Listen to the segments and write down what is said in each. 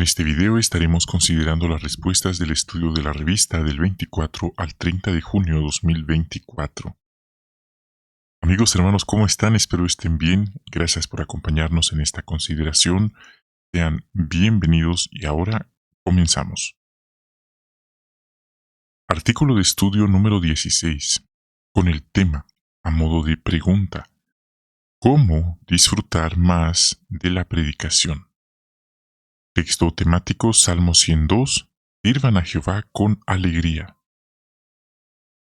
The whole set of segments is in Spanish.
En este video estaremos considerando las respuestas del estudio de la revista del 24 al 30 de junio 2024. Amigos, hermanos, ¿cómo están? Espero estén bien. Gracias por acompañarnos en esta consideración. Sean bienvenidos y ahora comenzamos. Artículo de estudio número 16, con el tema, a modo de pregunta, ¿cómo disfrutar más de la predicación? Texto temático Salmo 102, sirvan a Jehová con alegría.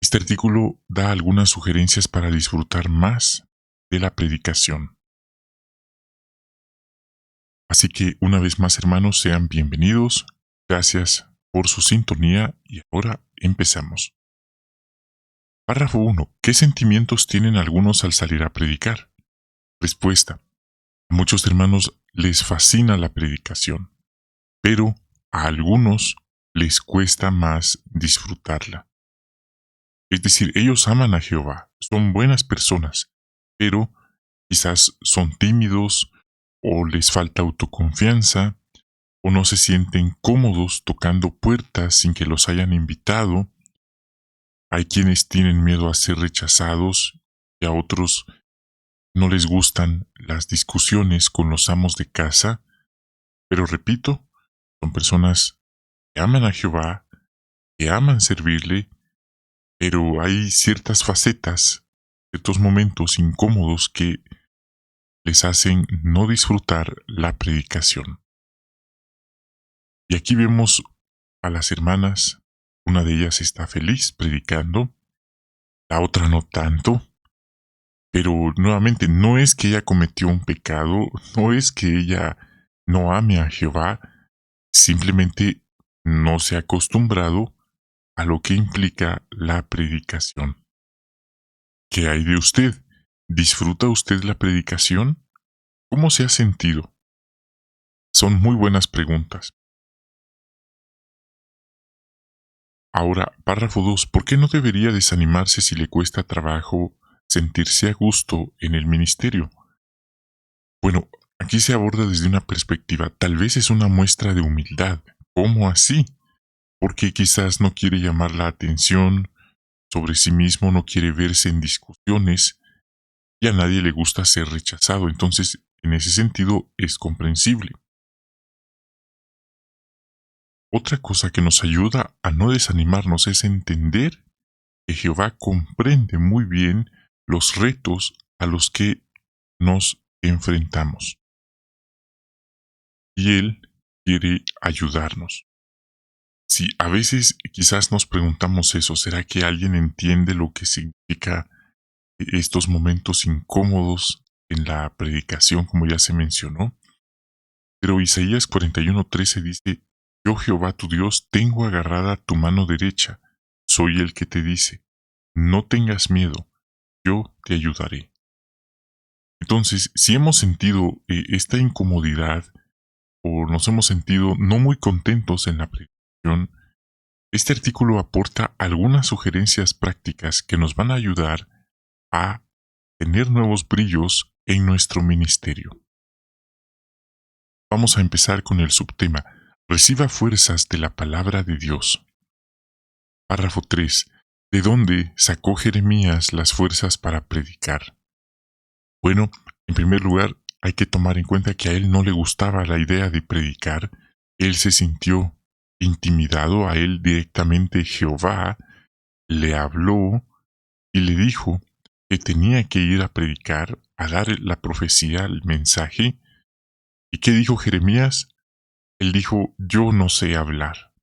Este artículo da algunas sugerencias para disfrutar más de la predicación. Así que una vez más, hermanos, sean bienvenidos. Gracias por su sintonía y ahora empezamos. Párrafo 1. ¿Qué sentimientos tienen algunos al salir a predicar? Respuesta. A muchos hermanos les fascina la predicación, pero a algunos les cuesta más disfrutarla. Es decir, ellos aman a Jehová, son buenas personas, pero quizás son tímidos o les falta autoconfianza o no se sienten cómodos tocando puertas sin que los hayan invitado. Hay quienes tienen miedo a ser rechazados y a otros no les gustan las discusiones con los amos de casa, pero repito, son personas que aman a Jehová, que aman servirle, pero hay ciertas facetas, ciertos momentos incómodos que les hacen no disfrutar la predicación. Y aquí vemos a las hermanas, una de ellas está feliz predicando, la otra no tanto, pero nuevamente no es que ella cometió un pecado, no es que ella no ame a Jehová, simplemente no se ha acostumbrado a lo que implica la predicación. ¿Qué hay de usted? ¿Disfruta usted la predicación? ¿Cómo se ha sentido? Son muy buenas preguntas. Ahora, párrafo 2. ¿Por qué no debería desanimarse si le cuesta trabajo sentirse a gusto en el ministerio? Bueno, aquí se aborda desde una perspectiva, tal vez es una muestra de humildad. ¿Cómo así? Porque quizás no quiere llamar la atención sobre sí mismo, no quiere verse en discusiones y a nadie le gusta ser rechazado. Entonces, en ese sentido, es comprensible. Otra cosa que nos ayuda a no desanimarnos es entender que Jehová comprende muy bien los retos a los que nos enfrentamos. Y Él quiere ayudarnos. Si a veces quizás nos preguntamos eso, ¿será que alguien entiende lo que significa estos momentos incómodos en la predicación, como ya se mencionó? Pero Isaías 41:13 dice, Yo Jehová tu Dios tengo agarrada tu mano derecha, soy el que te dice, no tengas miedo, yo te ayudaré. Entonces, si hemos sentido esta incomodidad o nos hemos sentido no muy contentos en la predicación, este artículo aporta algunas sugerencias prácticas que nos van a ayudar a tener nuevos brillos en nuestro ministerio. Vamos a empezar con el subtema, reciba fuerzas de la palabra de Dios. Párrafo 3. ¿De dónde sacó Jeremías las fuerzas para predicar? Bueno, en primer lugar, hay que tomar en cuenta que a él no le gustaba la idea de predicar. Él se sintió intimidado, a él directamente Jehová le habló y le dijo que tenía que ir a predicar, a dar la profecía, el mensaje. ¿Y qué dijo Jeremías? Él dijo, yo no sé hablar.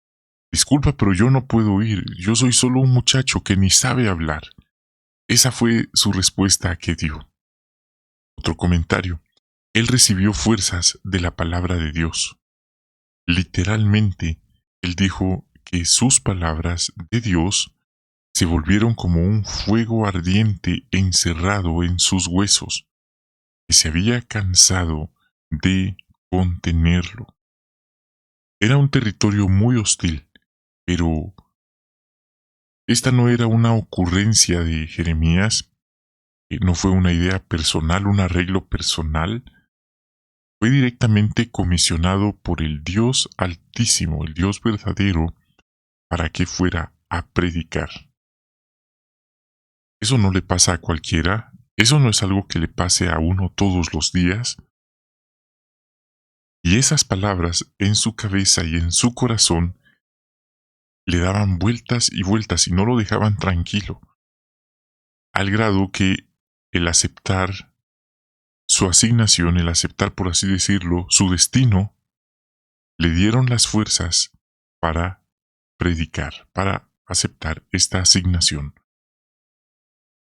Disculpa, pero yo no puedo ir, yo soy solo un muchacho que ni sabe hablar. Esa fue su respuesta que dio. Otro comentario. Él recibió fuerzas de la palabra de Dios. Literalmente, él dijo que sus palabras de Dios se volvieron como un fuego ardiente encerrado en sus huesos, que se había cansado de contenerlo. Era un territorio muy hostil, pero esta no era una ocurrencia de Jeremías, no fue una idea personal, un arreglo personal. fue directamente comisionado por el Dios Altísimo, el Dios verdadero, para que fuera a predicar. Eso no le pasa a cualquiera, eso no es algo que le pase a uno todos los días. Y esas palabras en su cabeza y en su corazón le daban vueltas y vueltas y no lo dejaban tranquilo, al grado que el aceptar su asignación, el aceptar, por así decirlo, su destino, le dieron las fuerzas para predicar, para aceptar esta asignación.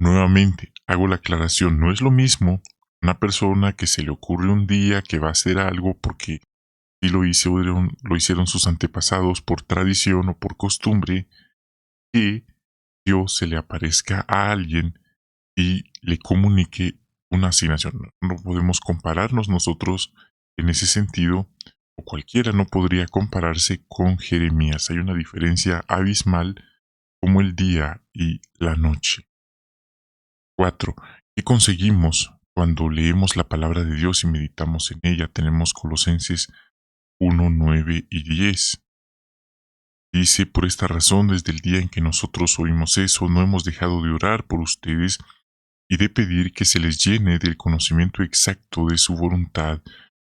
Nuevamente, hago la aclaración, no es lo mismo una persona que se le ocurre un día que va a hacer algo porque sí lo hicieron sus antepasados por tradición o por costumbre, que Dios se le aparezca a alguien y le comunique una asignación. No podemos compararnos nosotros en ese sentido, o cualquiera no podría compararse con Jeremías. Hay una diferencia abismal como el día y la noche. 4. ¿Qué conseguimos cuando leemos la palabra de Dios y meditamos en ella? Tenemos Colosenses 1, 9 y 10. Dice, por esta razón, desde el día en que nosotros oímos eso, no hemos dejado de orar por ustedes y de pedir que se les llene del conocimiento exacto de su voluntad,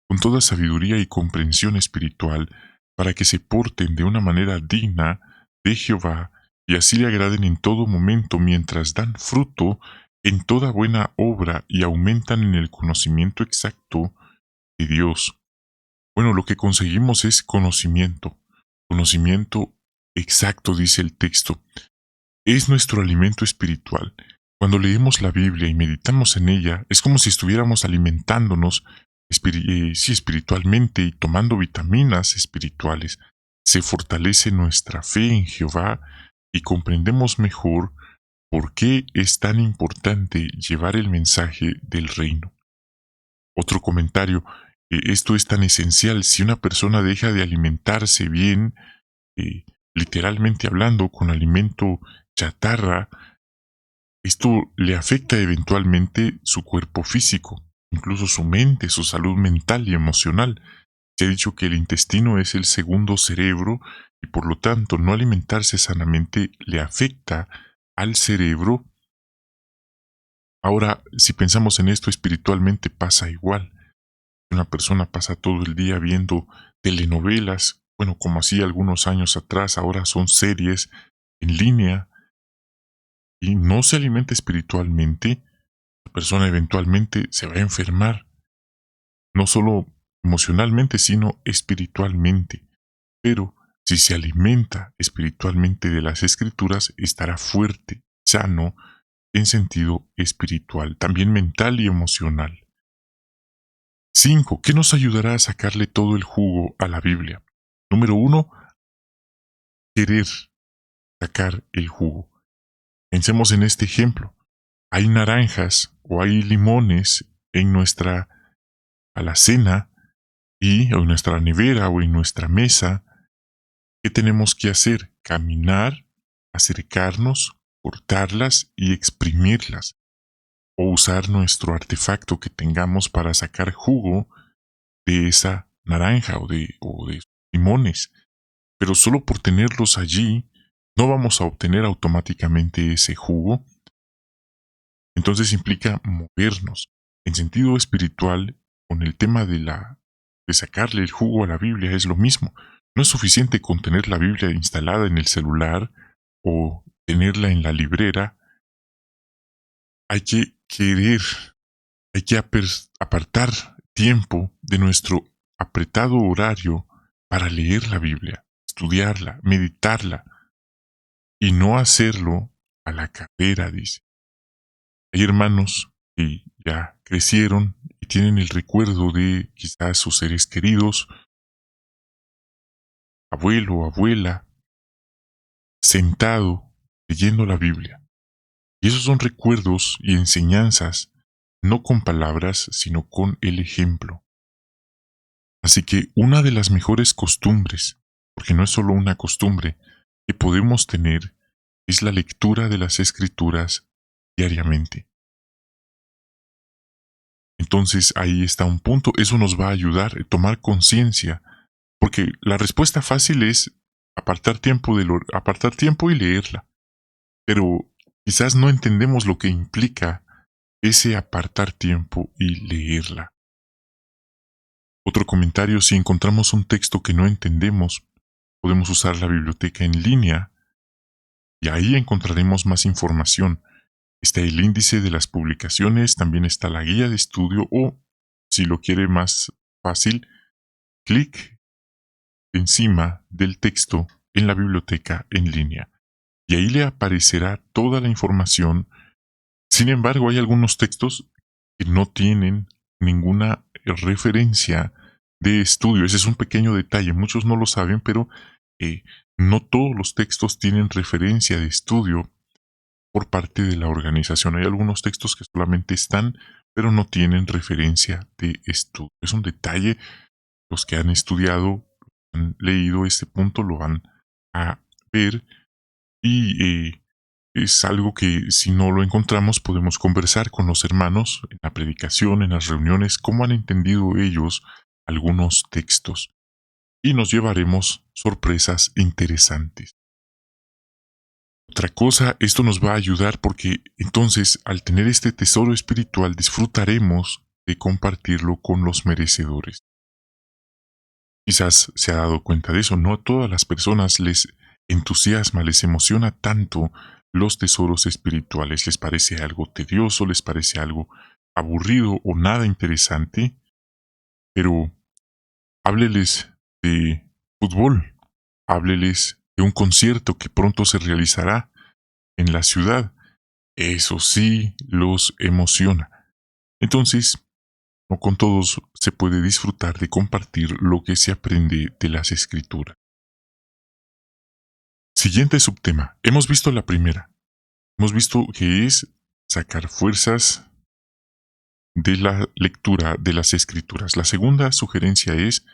con toda sabiduría y comprensión espiritual, para que se porten de una manera digna de Jehová, y así le agraden en todo momento mientras dan fruto en toda buena obra y aumentan en el conocimiento exacto de Dios. Bueno, lo que conseguimos es conocimiento exacto, dice el texto. Es nuestro alimento espiritual. Cuando leemos la Biblia y meditamos en ella, es como si estuviéramos alimentándonos espiritualmente y tomando vitaminas espirituales. Se fortalece nuestra fe en Jehová y comprendemos mejor por qué es tan importante llevar el mensaje del reino. Otro comentario, esto es tan esencial. Si una persona deja de alimentarse bien, eh, literalmente hablando, con alimento chatarra, esto le afecta eventualmente su cuerpo físico, incluso su mente, su salud mental y emocional. Se ha dicho que el intestino es el segundo cerebro y por lo tanto no alimentarse sanamente le afecta al cerebro. Ahora, si pensamos en esto espiritualmente pasa igual. Una persona pasa todo el día viendo telenovelas, bueno, como hacía algunos años atrás, ahora son series en línea, y no se alimenta espiritualmente, la persona eventualmente se va a enfermar, no solo emocionalmente, sino espiritualmente. Pero si se alimenta espiritualmente de las escrituras, estará fuerte, sano, en sentido espiritual, también mental y emocional. 5. ¿Qué nos ayudará a sacarle todo el jugo a la Biblia? Número 1. Querer sacar el jugo. Pensemos en este ejemplo. Hay naranjas o hay limones en nuestra alacena y en nuestra nevera o en nuestra mesa. ¿Qué tenemos que hacer? Caminar, acercarnos, cortarlas y exprimirlas. O usar nuestro artefacto que tengamos para sacar jugo de esa naranja o de limones. Pero solo por tenerlos allí, no vamos a obtener automáticamente ese jugo. Entonces implica movernos. En sentido espiritual, con el tema de sacarle el jugo a la Biblia es lo mismo. No es suficiente con tener la Biblia instalada en el celular o tenerla en la librera. Hay que querer, hay que apartar tiempo de nuestro apretado horario para leer la Biblia, estudiarla, meditarla, y no hacerlo a la carrera, dice. Hay hermanos que ya crecieron y tienen el recuerdo de quizás sus seres queridos, abuelo o abuela, sentado leyendo la Biblia. Y esos son recuerdos y enseñanzas, no con palabras, sino con el ejemplo. Así que una de las mejores costumbres, porque no es solo una costumbre, que podemos tener es la lectura de las Escrituras diariamente. Entonces ahí está un punto, eso nos va a ayudar a tomar conciencia, porque la respuesta fácil es apartar tiempo y leerla, pero quizás no entendemos lo que implica ese apartar tiempo y leerla. Otro comentario, si encontramos un texto que no entendemos, podemos usar la biblioteca en línea y ahí encontraremos más información. Está el índice de las publicaciones, también está la guía de estudio o, si lo quiere más fácil, clic encima del texto en la biblioteca en línea y ahí le aparecerá toda la información. Sin embargo, hay algunos textos que no tienen ninguna referencia de estudio. Ese es un pequeño detalle, muchos no lo saben, pero eh, no todos los textos tienen referencia de estudio por parte de la organización. Hay algunos textos que solamente están, pero no tienen referencia de estudio. Es un detalle, los que han estudiado, han leído este punto, lo van a ver y es algo que si no lo encontramos podemos conversar con los hermanos en la predicación, en las reuniones, cómo han entendido ellos algunos textos y nos llevaremos sorpresas interesantes. Otra cosa, esto nos va a ayudar porque entonces al tener este tesoro espiritual disfrutaremos de compartirlo con los merecedores. Quizás se ha dado cuenta de eso, no a todas las personas les entusiasma, les emociona tanto los tesoros espirituales, les parece algo tedioso, les parece algo aburrido o nada interesante, pero hábleles de fútbol, hábleles de un concierto que pronto se realizará en la ciudad. Eso sí los emociona. Entonces, no con todos se puede disfrutar de compartir lo que se aprende de las escrituras. Siguiente subtema. Hemos visto la primera. Hemos visto que es sacar fuerzas de la lectura de las escrituras. La segunda sugerencia es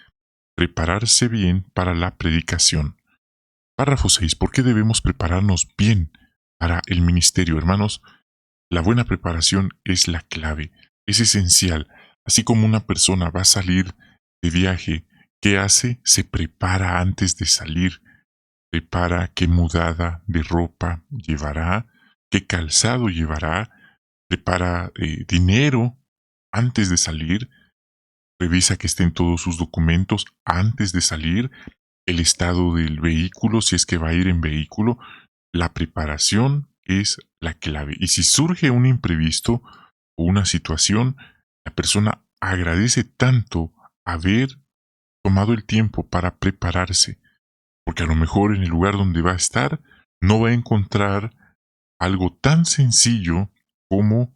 prepararse bien para la predicación. Párrafo 6. ¿Por qué debemos prepararnos bien para el ministerio? Hermanos, la buena preparación es la clave, es esencial. Así como una persona va a salir de viaje, ¿qué hace? Se prepara antes de salir, prepara qué mudada de ropa llevará, qué calzado llevará, prepara dinero antes de salir, revisa que estén todos sus documentos antes de salir, el estado del vehículo, si es que va a ir en vehículo. La preparación es la clave. Y si surge un imprevisto o una situación, la persona agradece tanto haber tomado el tiempo para prepararse, porque a lo mejor en el lugar donde va a estar no va a encontrar algo tan sencillo como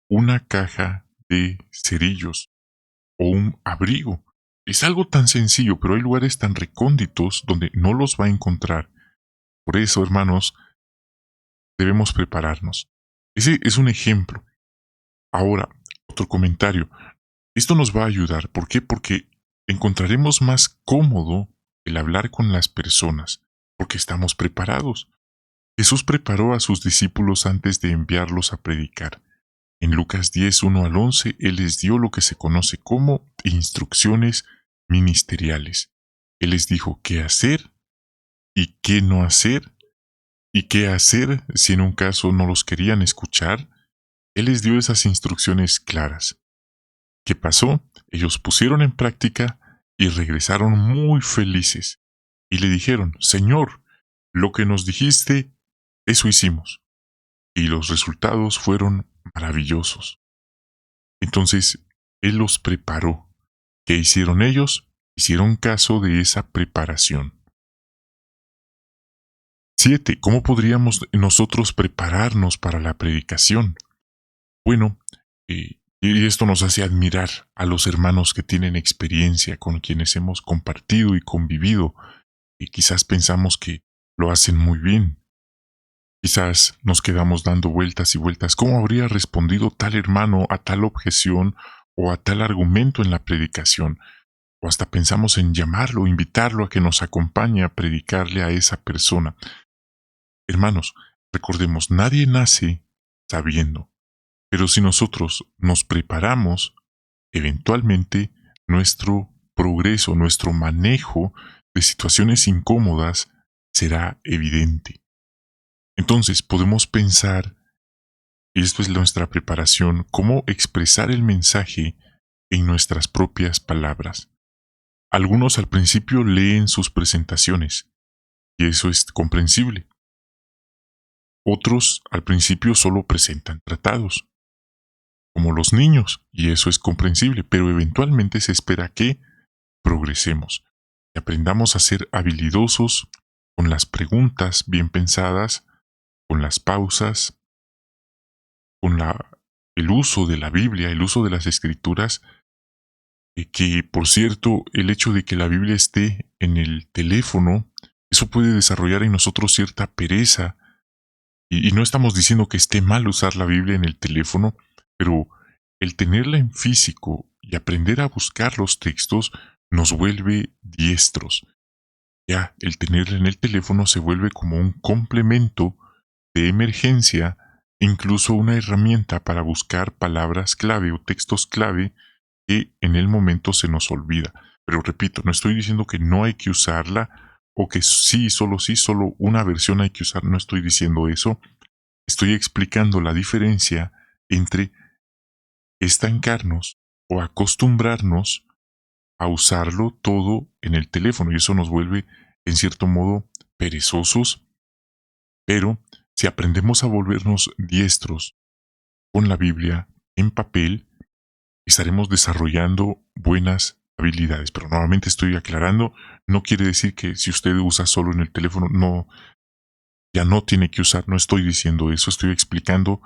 una caja de cerillos o un abrigo. Es algo tan sencillo, pero hay lugares tan recónditos donde no los va a encontrar. Por eso, hermanos, debemos prepararnos. Ese es un ejemplo. Ahora, otro comentario. Esto nos va a ayudar. ¿Por qué? Porque encontraremos más cómodo el hablar con las personas, porque estamos preparados. Jesús preparó a sus discípulos antes de enviarlos a predicar. En Lucas 10, 1 al 11, Él les dio lo que se conoce como instrucciones ministeriales. Él les dijo qué hacer y qué no hacer, y qué hacer si en un caso no los querían escuchar. Él les dio esas instrucciones claras. ¿Qué pasó? Ellos pusieron en práctica y regresaron muy felices. Y le dijeron, Señor, lo que nos dijiste, eso hicimos. Y los resultados fueron maravillosos. Entonces, Él los preparó. ¿Qué hicieron ellos? Hicieron caso de esa preparación. 7. ¿Cómo podríamos nosotros prepararnos para la predicación? Bueno, y esto nos hace admirar a los hermanos que tienen experiencia, con quienes hemos compartido y convivido, y quizás pensamos que lo hacen muy bien. Quizás nos quedamos dando vueltas y vueltas. ¿Cómo habría respondido tal hermano a tal objeción o a tal argumento en la predicación? O hasta pensamos en llamarlo, invitarlo a que nos acompañe a predicarle a esa persona. Hermanos, recordemos, nadie nace sabiendo, pero si nosotros nos preparamos, eventualmente nuestro progreso, nuestro manejo de situaciones incómodas será evidente. Entonces podemos pensar, y esto es nuestra preparación, cómo expresar el mensaje en nuestras propias palabras. Algunos al principio leen sus presentaciones, y eso es comprensible. Otros al principio solo presentan tratados, como los niños, y eso es comprensible, pero eventualmente se espera que progresemos, que aprendamos a ser habilidosos con las preguntas bien pensadas, con las pausas, con el uso de la Biblia, el uso de las Escrituras, que por cierto, el hecho de que la Biblia esté en el teléfono, eso puede desarrollar en nosotros cierta pereza, y no estamos diciendo que esté mal usar la Biblia en el teléfono, pero el tenerla en físico y aprender a buscar los textos nos vuelve diestros. Ya el tenerla en el teléfono se vuelve como un complemento de emergencia, incluso una herramienta para buscar palabras clave o textos clave que en el momento se nos olvida. Pero repito, no estoy diciendo que no hay que usarla o que sí, solo una versión hay que usar, no estoy diciendo eso. Estoy explicando la diferencia entre estancarnos o acostumbrarnos a usarlo todo en el teléfono y eso nos vuelve en cierto modo perezosos, pero si aprendemos a volvernos diestros con la Biblia en papel, estaremos desarrollando buenas habilidades. Pero nuevamente estoy aclarando, no quiere decir que si usted usa solo en el teléfono, ya no tiene que usar, no estoy diciendo eso, estoy explicando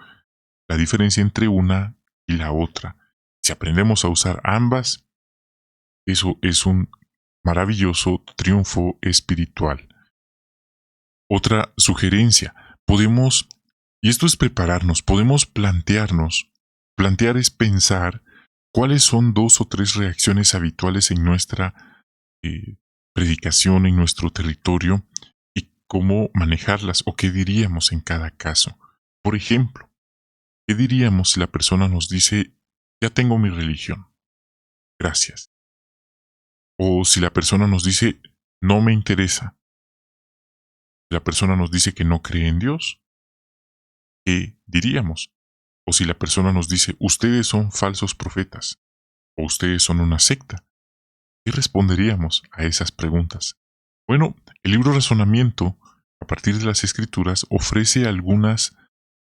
la diferencia entre una y la otra. Si aprendemos a usar ambas, eso es un maravilloso triunfo espiritual. Otra sugerencia, y esto es prepararnos, podemos plantearnos, plantear es pensar cuáles son 2 o 3 reacciones habituales en nuestra predicación, en nuestro territorio, y cómo manejarlas o qué diríamos en cada caso. Por ejemplo, ¿qué diríamos si la persona nos dice, ya tengo mi religión, gracias? O si la persona nos dice, no me interesa. Si la persona nos dice que no cree en Dios, ¿qué diríamos? O si la persona nos dice, ustedes son falsos profetas, o ustedes son una secta, ¿qué responderíamos a esas preguntas? Bueno, el libro Razonamiento, a partir de las Escrituras, ofrece algunas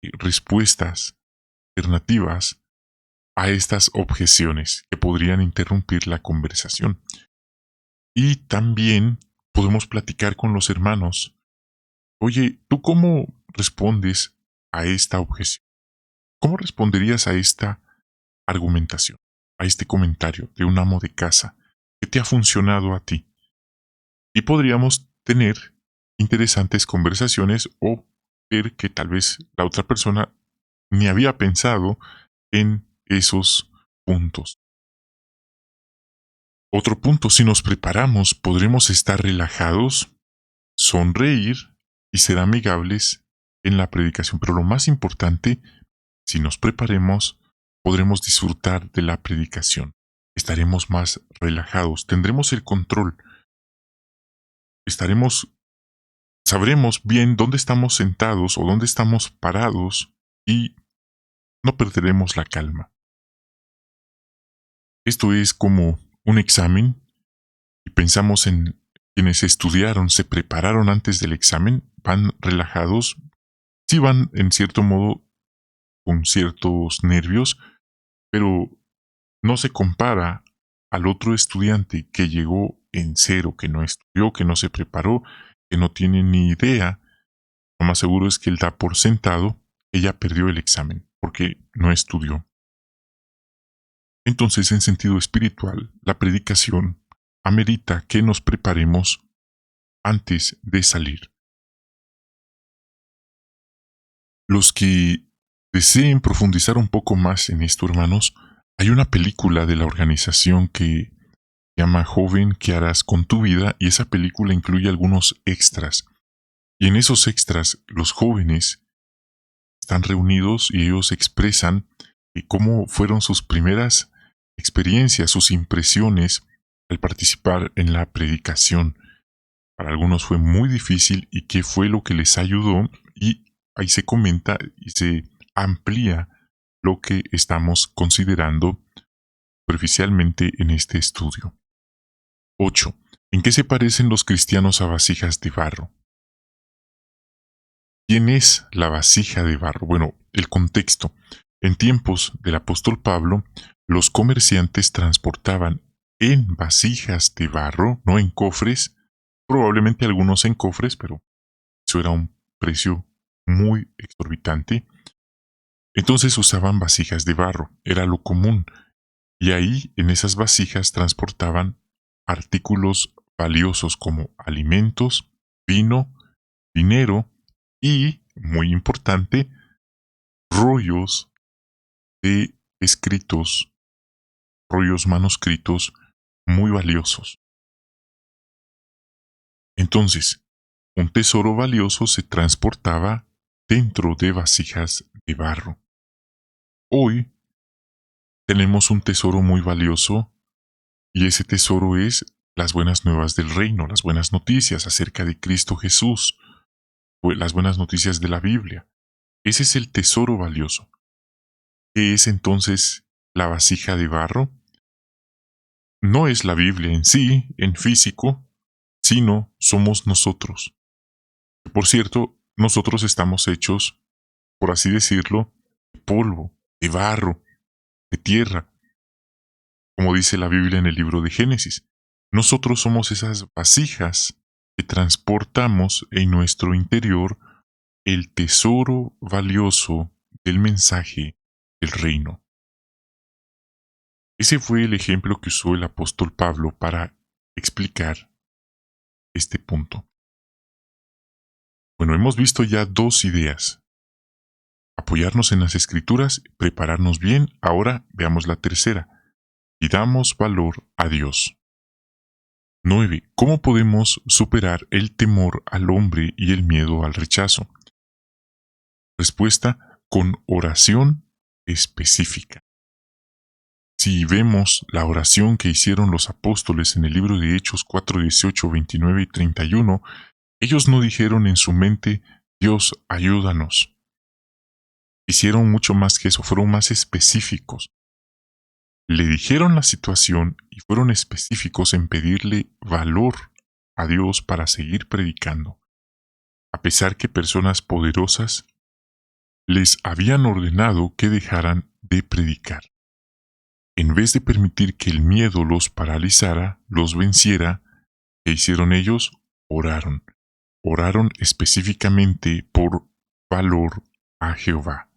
respuestas alternativas a estas objeciones que podrían interrumpir la conversación. Y también podemos platicar con los hermanos. Oye, ¿tú cómo respondes a esta objeción? ¿Cómo responderías a esta argumentación, a este comentario de un amo de casa que te ha funcionado a ti? Y podríamos tener interesantes conversaciones o ver que tal vez la otra persona ni había pensado en esos puntos. Otro punto, si nos preparamos, podremos estar relajados, sonreír y ser amigables en la predicación. Pero lo más importante, si nos preparemos, podremos disfrutar de la predicación. Estaremos más relajados, tendremos el control. Sabremos bien dónde estamos sentados o dónde estamos parados y no perderemos la calma. Esto es como un examen y pensamos en quienes estudiaron, se prepararon antes del examen, van relajados, sí van en cierto modo con ciertos nervios, pero no se compara al otro estudiante que llegó en cero, que no estudió, que no se preparó, que no tiene ni idea. Lo más seguro es que él da por sentado, ella perdió el examen, porque no estudió. Entonces, en sentido espiritual, la predicación amerita que nos preparemos antes de salir. Los que deseen profundizar un poco más en esto, hermanos, hay una película de la organización que se llama Joven, ¿qué harás con tu vida? Y esa película incluye algunos extras. Y en esos extras, los jóvenes están reunidos y ellos expresan cómo fueron sus primeras experiencias, sus impresiones al participar en la predicación. Para algunos fue muy difícil y qué fue lo que les ayudó, y ahí se comenta y se amplía lo que estamos considerando superficialmente en este estudio. 8. ¿En qué se parecen los cristianos a vasijas de barro? ¿Quién es la vasija de barro? Bueno, el contexto. En tiempos del apóstol Pablo, los comerciantes transportaban en vasijas de barro, no en cofres, probablemente algunos en cofres, pero eso era un precio muy exorbitante. Entonces usaban vasijas de barro, era lo común, y ahí en esas vasijas transportaban artículos valiosos como alimentos, vino, dinero y, muy importante, rollos de escritos, rollos manuscritos muy valiosos. Entonces, un tesoro valioso se transportaba dentro de vasijas de barro. Hoy tenemos un tesoro muy valioso, y ese tesoro es las buenas nuevas del reino, las buenas noticias acerca de Cristo Jesús, o las buenas noticias de la Biblia. Ese es el tesoro valioso. ¿Qué es entonces la vasija de barro? No es la Biblia en sí, en físico, sino somos nosotros. Por cierto, nosotros estamos hechos, por así decirlo, de polvo, de barro, de tierra, como dice la Biblia en el libro de Génesis. Nosotros somos esas vasijas que transportamos en nuestro interior el tesoro valioso del mensaje del reino. Ese fue el ejemplo que usó el apóstol Pablo para explicar este punto. Bueno, hemos visto ya dos ideas. Apoyarnos en las escrituras, prepararnos bien. Ahora veamos la tercera. Y damos valor a Dios. 9. ¿Cómo podemos superar el temor al hombre y el miedo al rechazo? Respuesta: con oración específica. Si vemos la oración que hicieron los apóstoles en el libro de Hechos 4, 18, 29 y 31, ellos no dijeron en su mente: Dios, ayúdanos. Hicieron mucho más que eso, fueron más específicos. Le dijeron la situación y fueron específicos en pedirle valor a Dios para seguir predicando, a pesar que personas poderosas les habían ordenado que dejaran de predicar. En vez de permitir que el miedo los paralizara, los venciera, ¿qué hicieron ellos? Oraron. Oraron específicamente por valor a Jehová.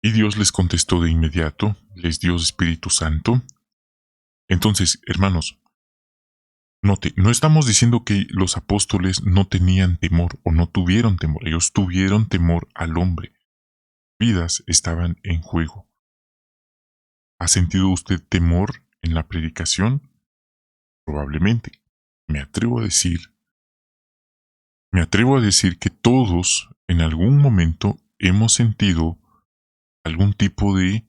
Y Dios les contestó de inmediato, les dio Espíritu Santo. Entonces, hermanos, note, no estamos diciendo que los apóstoles no tenían temor o no tuvieron temor. Ellos tuvieron temor al hombre. Vidas estaban en juego. ¿Ha sentido usted temor en la predicación? Probablemente. Me atrevo a decir que todos en algún momento hemos sentido algún tipo de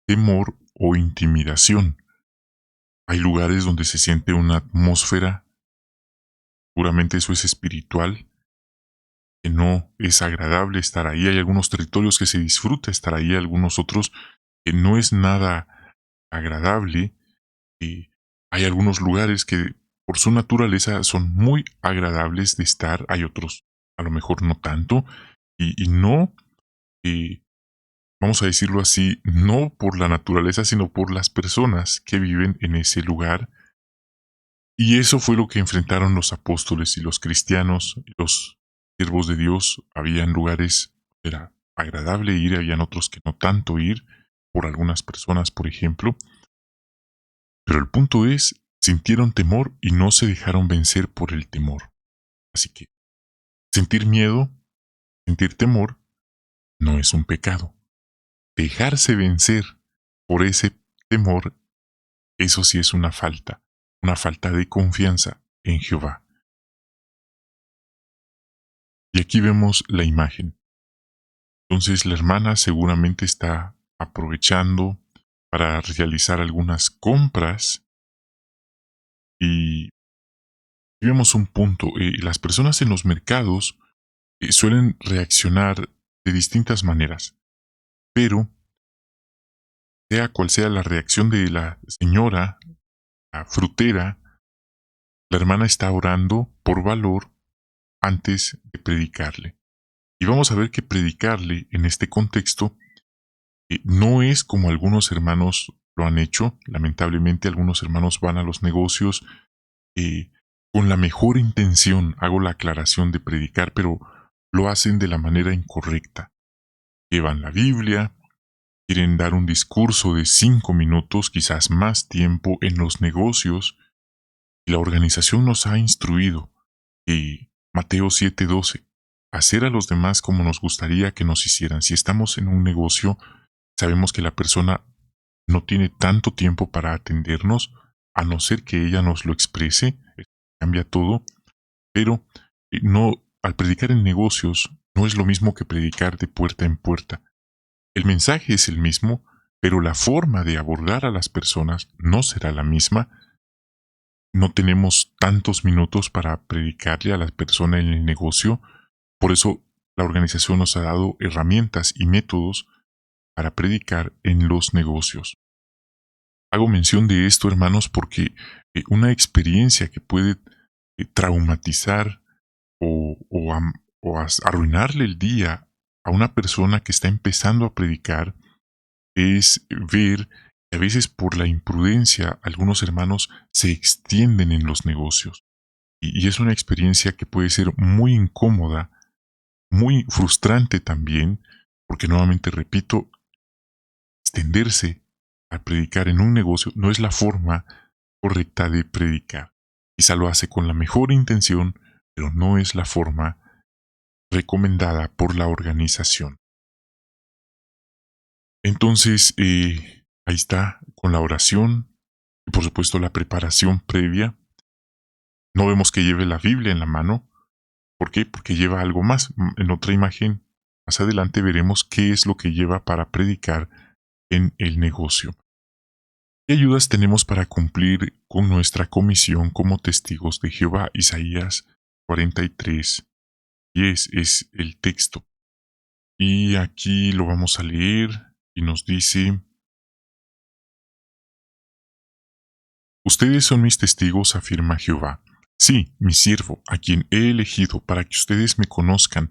temor o intimidación. Hay lugares donde se siente una atmósfera, seguramente eso es espiritual, que no es agradable estar ahí. Hay algunos territorios que se disfruta estar ahí, algunos otros que no es nada agradable. Y hay algunos lugares que por su naturaleza son muy agradables de estar, hay otros a lo mejor no tanto, y no, vamos a decirlo así, no por la naturaleza, sino por las personas que viven en ese lugar. Y eso fue lo que enfrentaron los apóstoles y los cristianos, los siervos de Dios. Habían lugares que era agradable ir, habían otros que no tanto ir, por algunas personas, por ejemplo. Pero el punto es, sintieron temor y no se dejaron vencer por el temor. Así que sentir miedo, sentir temor, no es un pecado. Dejarse vencer por ese temor, eso sí es una falta de confianza en Jehová. Y aquí vemos la imagen. Entonces la hermana seguramente está aprovechando para realizar algunas compras y vemos un punto. Las personas en los mercados suelen reaccionar de distintas maneras, pero sea cual sea la reacción de la señora, la frutera, la hermana está orando por valor antes de predicarle. Y vamos a ver que predicarle en este contexto no es como algunos hermanos lo han hecho. Lamentablemente algunos hermanos van a los negocios eh, con la mejor intención, hago la aclaración de predicar, pero lo hacen de la manera incorrecta. Llevan la Biblia, quieren dar un discurso de 5 minutos, quizás más tiempo en los negocios, y la organización nos ha instruido, Mateo 7:12, hacer a los demás como nos gustaría que nos hicieran. Si estamos en un negocio, sabemos que la persona no tiene tanto tiempo para atendernos, a no ser que ella nos lo exprese, cambia todo, pero no, al predicar en negocios no es lo mismo que predicar de puerta en puerta. El mensaje es el mismo, pero la forma de abordar a las personas no será la misma. No tenemos tantos minutos para predicarle a la persona en el negocio, por eso la organización nos ha dado herramientas y métodos para predicar en los negocios. Hago mención de esto, hermanos, porque una experiencia que puede traumatizar o arruinarle el día a una persona que está empezando a predicar es ver que a veces por la imprudencia algunos hermanos se extienden en los negocios. Y es una experiencia que puede ser muy incómoda, muy frustrante también, porque nuevamente repito, extenderse a predicar en un negocio no es la forma correcta de predicar. Quizá lo hace con la mejor intención, pero no es la forma recomendada por la organización. Entonces, ahí está, con la oración y por supuesto la preparación previa. No vemos que lleve la Biblia en la mano. ¿Por qué? Porque lleva algo más. En otra imagen, más adelante veremos qué es lo que lleva para predicar en el negocio. ¿Qué ayudas tenemos para cumplir con nuestra comisión como testigos de Jehová? Isaías 43:10 es el texto. Y aquí lo vamos a leer y nos dice: Ustedes son mis testigos, afirma Jehová. Sí, mi siervo, a quien he elegido para que ustedes me conozcan,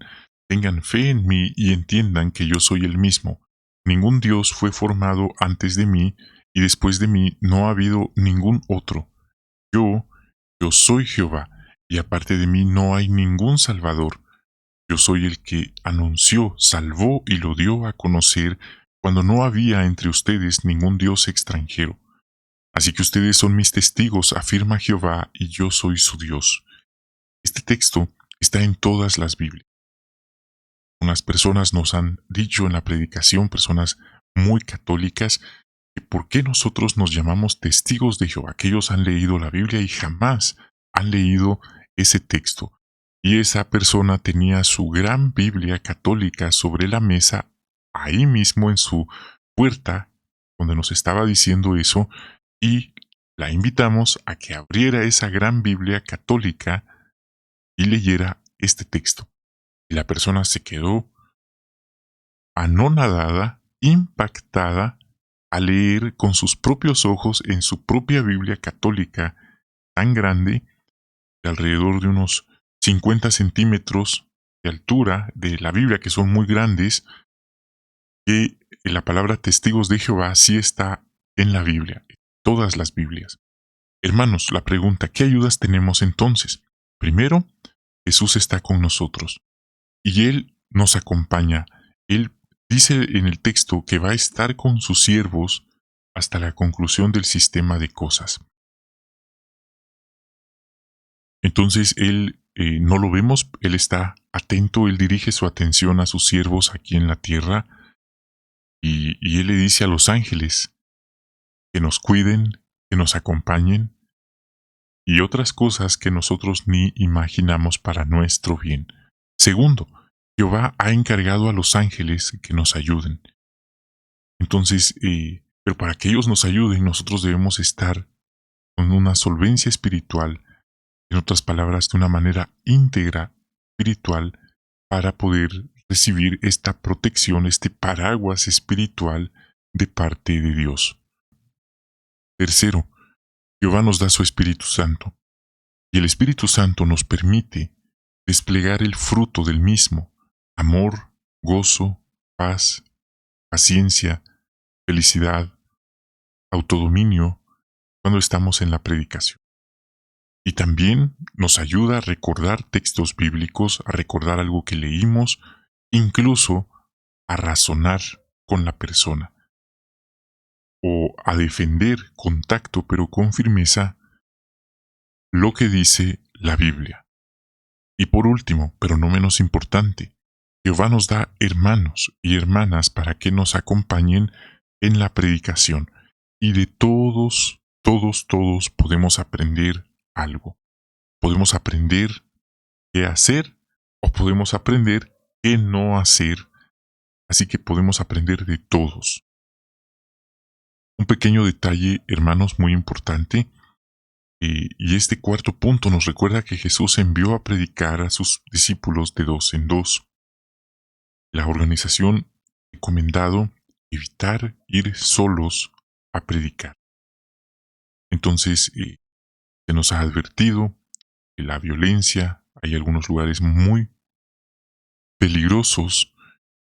tengan fe en mí y entiendan que yo soy el mismo. Ningún Dios fue formado antes de mí, y después de mí no ha habido ningún otro. Yo, yo soy Jehová, y aparte de mí no hay ningún Salvador. Yo soy el que anunció, salvó y lo dio a conocer cuando no había entre ustedes ningún Dios extranjero. Así que ustedes son mis testigos, afirma Jehová, y yo soy su Dios. Este texto está en todas las Biblias. Unas personas nos han dicho en la predicación, personas muy católicas, que por qué nosotros nos llamamos testigos de Jehová, que ellos han leído la Biblia y jamás han leído ese texto. Y esa persona tenía su gran Biblia católica sobre la mesa, ahí mismo en su puerta, donde nos estaba diciendo eso, y la invitamos a que abriera esa gran Biblia católica y leyera este texto. Y la persona se quedó anonadada, impactada, al leer con sus propios ojos en su propia Biblia católica tan grande, de alrededor de unos 50 centímetros de altura de la Biblia, que son muy grandes, que la palabra testigos de Jehová sí está en la Biblia, en todas las Biblias. Hermanos, la pregunta, ¿qué ayudas tenemos entonces? Primero, Jesús está con nosotros y Él nos acompaña. Él dice en el texto que va a estar con sus siervos hasta la conclusión del sistema de cosas. Entonces Él no lo vemos, Él está atento, Él dirige su atención a sus siervos aquí en la tierra y Él le dice a los ángeles que nos cuiden, que nos acompañen y otras cosas que nosotros ni imaginamos para nuestro bien. Segundo, Jehová ha encargado a los ángeles que nos ayuden. Entonces, Pero para que ellos nos ayuden, nosotros debemos estar con una solvencia espiritual, en otras palabras, de una manera íntegra espiritual, para poder recibir esta protección, este paraguas espiritual de parte de Dios. Tercero, Jehová nos da su Espíritu Santo, y el Espíritu Santo nos permite desplegar el fruto del mismo: amor, gozo, paz, paciencia, felicidad, autodominio, cuando estamos en la predicación. Y también nos ayuda a recordar textos bíblicos, a recordar algo que leímos, incluso a razonar con la persona, o a defender con tacto pero con firmeza lo que dice la Biblia. Y por último, pero no menos importante, Jehová nos da hermanos y hermanas para que nos acompañen en la predicación. Y de todos podemos aprender algo. Podemos aprender qué hacer o podemos aprender qué no hacer. Así que podemos aprender de todos. Un pequeño detalle, hermanos, muy importante. Y este cuarto punto nos recuerda que Jesús envió a predicar a sus discípulos de dos en dos. La organización ha recomendado evitar ir solos a predicar. Entonces, se nos ha advertido que la violencia, hay algunos lugares muy peligrosos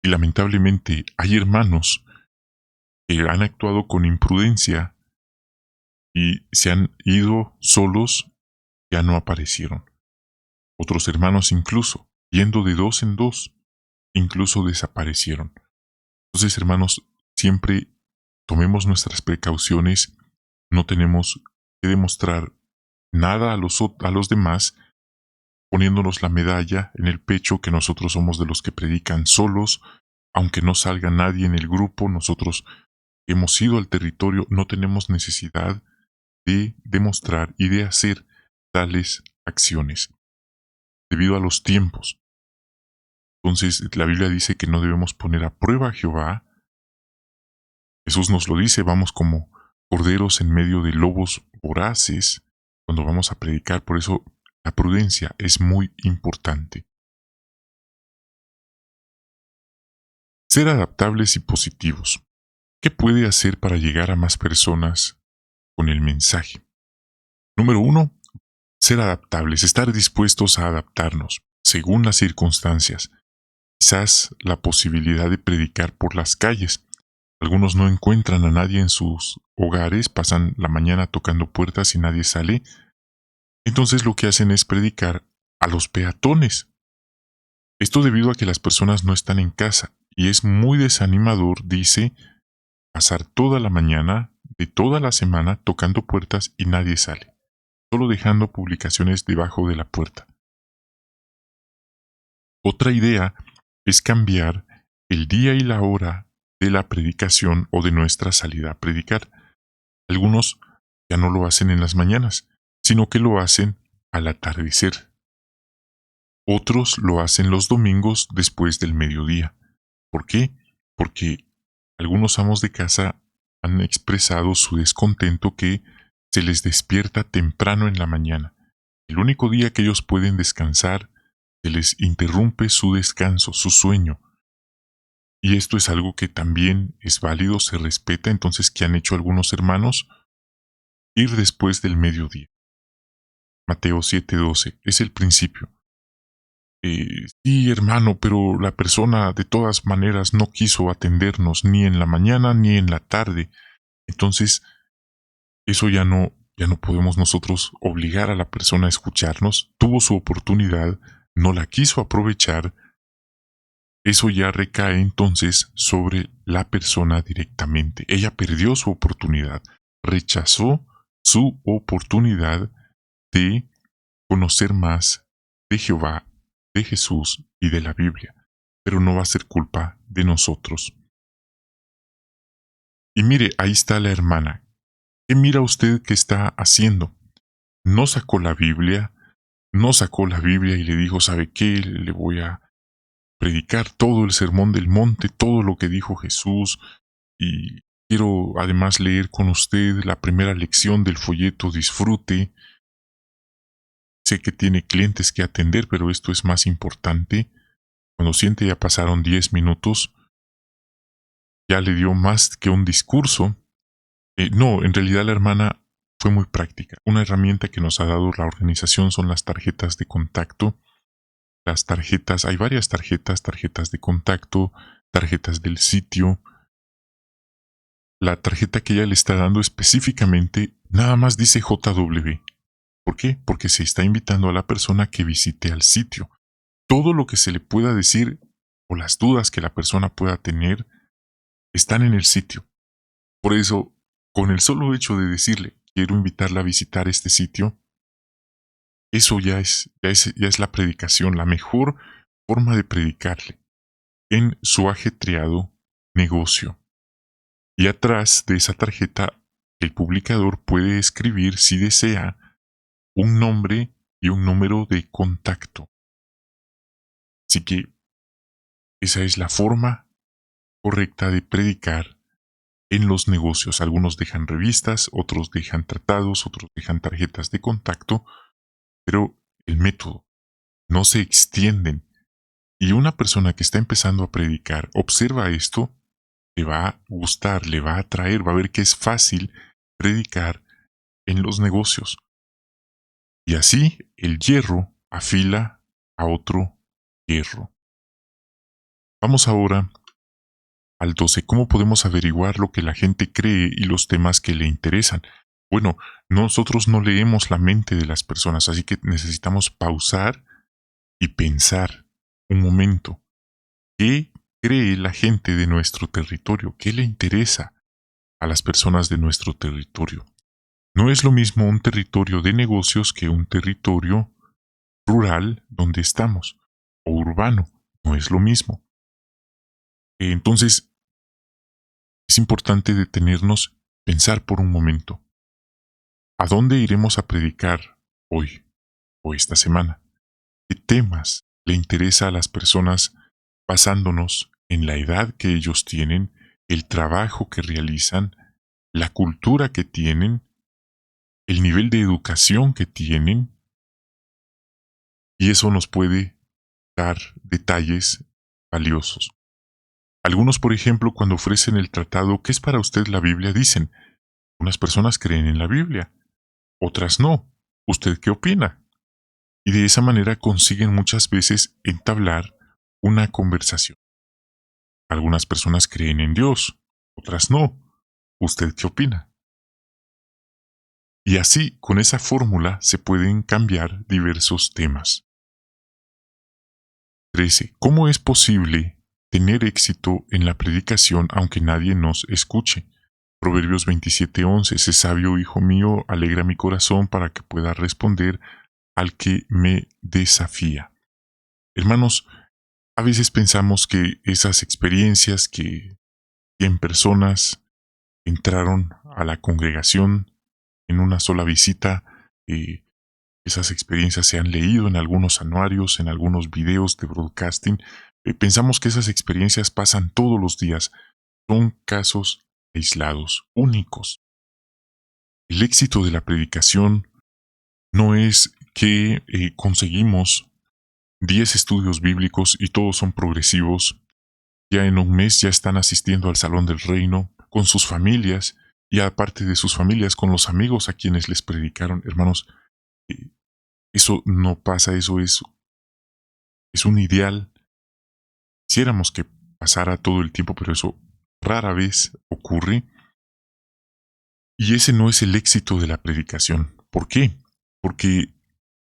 y lamentablemente hay hermanos que han actuado con imprudencia y se han ido solos, ya no aparecieron. Otros hermanos incluso, yendo de dos en dos, incluso desaparecieron. Entonces, hermanos, siempre tomemos nuestras precauciones, no tenemos que demostrar nada a los demás, poniéndonos la medalla en el pecho que nosotros somos de los que predican solos, aunque no salga nadie en el grupo, nosotros hemos ido al territorio, no tenemos necesidad de demostrar y de hacer tales acciones, debido a los tiempos. Entonces, la Biblia dice que no debemos poner a prueba a Jehová. Jesús nos lo dice, vamos como corderos en medio de lobos voraces cuando vamos a predicar, por eso la prudencia es muy importante. Ser adaptables y positivos. ¿Qué puede hacer para llegar a más personas con el mensaje? Número 1, ser adaptables, estar dispuestos a adaptarnos según las circunstancias. Quizás la posibilidad de predicar por las calles. Algunos no encuentran a nadie en sus hogares, pasan la mañana tocando puertas y nadie sale. Entonces lo que hacen es predicar a los peatones. Esto debido a que las personas no están en casa y es muy desanimador, dice, pasar toda la mañana de toda la semana tocando puertas y nadie sale, solo dejando publicaciones debajo de la puerta. Otra idea es cambiar el día y la hora de la predicación o de nuestra salida a predicar. Algunos ya no lo hacen en las mañanas, sino que lo hacen al atardecer. Otros lo hacen los domingos después del mediodía. ¿Por qué? Porque algunos amos de casa han expresado su descontento que se les despierta temprano en la mañana. El único día que ellos pueden descansar, se les interrumpe su descanso, su sueño. Y esto es algo que también es válido, se respeta. Entonces, ¿qué han hecho algunos hermanos? Ir después del mediodía. Mateo 7:12 es el principio. Sí, hermano, pero la persona de todas maneras no quiso atendernos ni en la mañana ni en la tarde. Entonces, eso ya no podemos nosotros obligar a la persona a escucharnos. Tuvo su oportunidad, no la quiso aprovechar. Eso ya recae entonces sobre la persona directamente. Ella perdió su oportunidad, rechazó su oportunidad de conocer más de Jehová, de Jesús y de la Biblia, pero no va a ser culpa de nosotros. Y mire, ahí está la hermana. ¿Qué mira usted que está haciendo? No sacó la Biblia, y le dijo, ¿sabe qué? Le voy a predicar todo el sermón del monte, todo lo que dijo Jesús, y Quiero además leer con usted la primera lección del folleto Disfrute. Sé que tiene clientes que atender, pero esto es más importante. Cuando siente ya pasaron 10 minutos, ya le dio más que un discurso. No, en realidad la hermana fue muy práctica. Una herramienta que nos ha dado la organización son las tarjetas de contacto. Las tarjetas, hay varias tarjetas, tarjetas de contacto, tarjetas del sitio. La tarjeta que ella le está dando específicamente nada más dice JW. ¿Por qué? Porque se está invitando a la persona que visite al sitio. Todo lo que se le pueda decir o las dudas que la persona pueda tener están en el sitio. Por eso, con el solo hecho de decirle, quiero invitarla a visitar este sitio, eso ya es la predicación, la mejor forma de predicarle en su ajetreado negocio. Y atrás de esa tarjeta, el publicador puede escribir, si desea, un nombre y un número de contacto. Así que esa es la forma correcta de predicar en los negocios. Algunos dejan revistas, otros dejan tratados, otros dejan tarjetas de contacto, pero el método no se extienden. Y una persona que está empezando a predicar observa esto, le va a gustar, le va a atraer, va a ver que es fácil predicar en los negocios. Y así el hierro afila a otro hierro. Vamos ahora al 12. ¿Cómo podemos averiguar lo que la gente cree y los temas que le interesan? Bueno, nosotros no leemos la mente de las personas, así que necesitamos pausar y pensar un momento. ¿Qué cree la gente de nuestro territorio? ¿Qué le interesa a las personas de nuestro territorio? No es lo mismo un territorio de negocios que un territorio rural donde estamos, o urbano. No es lo mismo. Entonces, es importante detenernos, pensar por un momento. ¿A dónde iremos a predicar hoy o esta semana? ¿Qué temas le interesa a las personas basándonos en la edad que ellos tienen, el trabajo que realizan, la cultura que tienen, el nivel de educación que tienen? Y eso nos puede dar detalles valiosos. Algunos, por ejemplo, cuando ofrecen el tratado ¿qué es para usted la Biblia? Dicen, unas personas creen en la Biblia, otras no. ¿Usted qué opina? Y de esa manera consiguen muchas veces entablar una conversación. Algunas personas creen en Dios, otras no. ¿Usted qué opina? Y así, con esa fórmula, se pueden cambiar diversos temas. 13. ¿Cómo es posible tener éxito en la predicación aunque nadie nos escuche? Proverbios 27:11. Sé sabio, hijo mío, alegra mi corazón para que pueda responder al que me desafía. Hermanos, a veces pensamos que esas experiencias que 100 personas entraron a la congregación en una sola visita, esas experiencias se han leído en algunos anuarios, en algunos videos de broadcasting. Pensamos que esas experiencias pasan todos los días. Son casos aislados, únicos. El éxito de la predicación no es que conseguimos 10 estudios bíblicos y todos son progresivos. Ya en un mes ya están asistiendo al Salón del Reino con sus familias y aparte de sus familias con los amigos a quienes les predicaron. Hermanos, eh, eso no pasa, eso es un ideal. Quisiéramos que pasara todo el tiempo, pero eso rara vez ocurre. Y ese no es el éxito de la predicación. ¿Por qué? Porque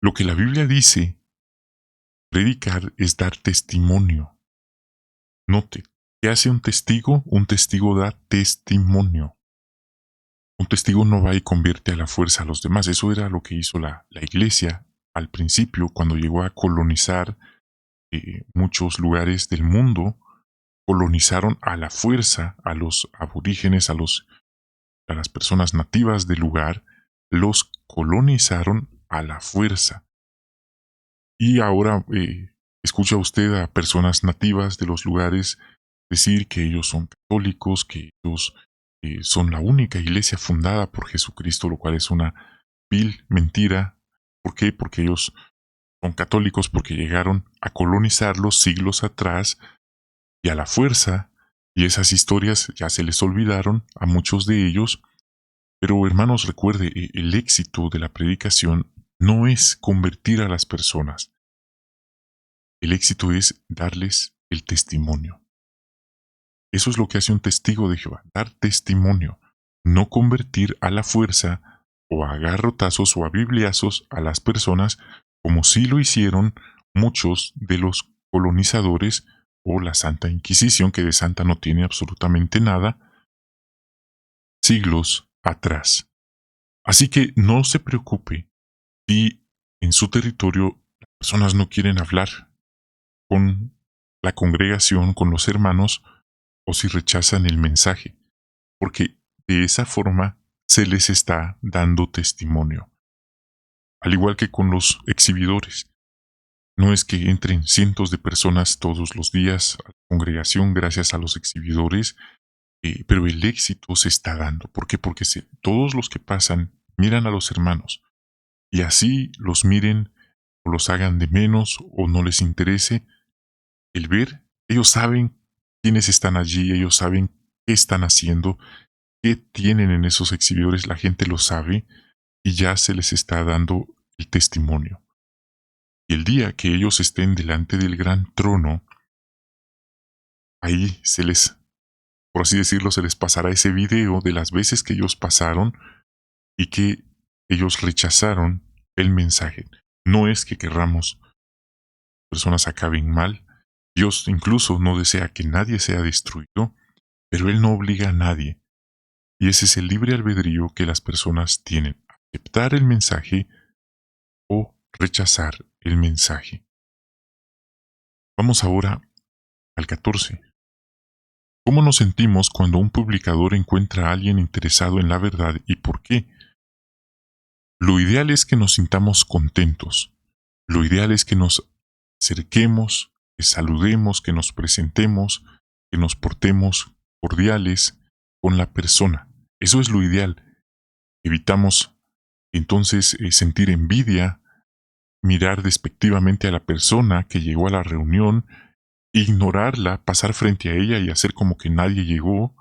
lo que la Biblia dice, predicar es dar testimonio. Note, ¿qué hace un testigo? Un testigo da testimonio. Un testigo no va y convierte a la fuerza a los demás. Eso era lo que hizo la iglesia al principio, cuando llegó a colonizar muchos lugares del mundo. Colonizaron a la fuerza a los aborígenes, a las personas nativas del lugar, los colonizaron a la fuerza. Y ahora escucha usted a personas nativas de los lugares decir que ellos son católicos, que ellos son la única iglesia fundada por Jesucristo, lo cual es una vil mentira. ¿Por qué? Porque ellos son católicos, porque llegaron a colonizarlos siglos atrás y a la fuerza, y esas historias ya se les olvidaron a muchos de ellos. Pero hermanos, recuerde, el éxito de la predicación no es convertir a las personas. El éxito es darles el testimonio. Eso es lo que hace un testigo de Jehová, dar testimonio, no convertir a la fuerza o a garrotazos o a bibliazos a las personas como sí lo hicieron muchos de los colonizadores o la Santa Inquisición, que de santa no tiene absolutamente nada, siglos atrás. Así que no se preocupe si en su territorio las personas no quieren hablar con la congregación, con los hermanos, o si rechazan el mensaje, porque de esa forma se les está dando testimonio. Al igual que con los exhibidores. No es que entren cientos de personas todos los días a la congregación gracias a los exhibidores, pero el éxito se está dando. ¿Por qué? Porque todos los que pasan miran a los hermanos, y así los miren o los hagan de menos o no les interese el ver, ellos saben quiénes están allí, ellos saben qué están haciendo, qué tienen en esos exhibidores, la gente lo sabe y ya se les está dando el testimonio. Y el día que ellos estén delante del gran trono, ahí se les, por así decirlo, se les pasará ese video de las veces que ellos pasaron y que ellos rechazaron el mensaje. No es que querramos personas acaben mal. Dios incluso no desea que nadie sea destruido, pero Él no obliga a nadie. Y ese es el libre albedrío que las personas tienen, aceptar el mensaje o rechazar el mensaje. Vamos ahora al 14. ¿Cómo nos sentimos cuando un publicador encuentra a alguien interesado en la verdad y por qué? Lo ideal es que nos sintamos contentos. Lo ideal es que nos acerquemos, que saludemos, que nos presentemos, que nos portemos cordiales con la persona. Eso es lo ideal. Evitamos entonces sentir envidia, mirar despectivamente a la persona que llegó a la reunión, ignorarla, pasar frente a ella y hacer como que nadie llegó,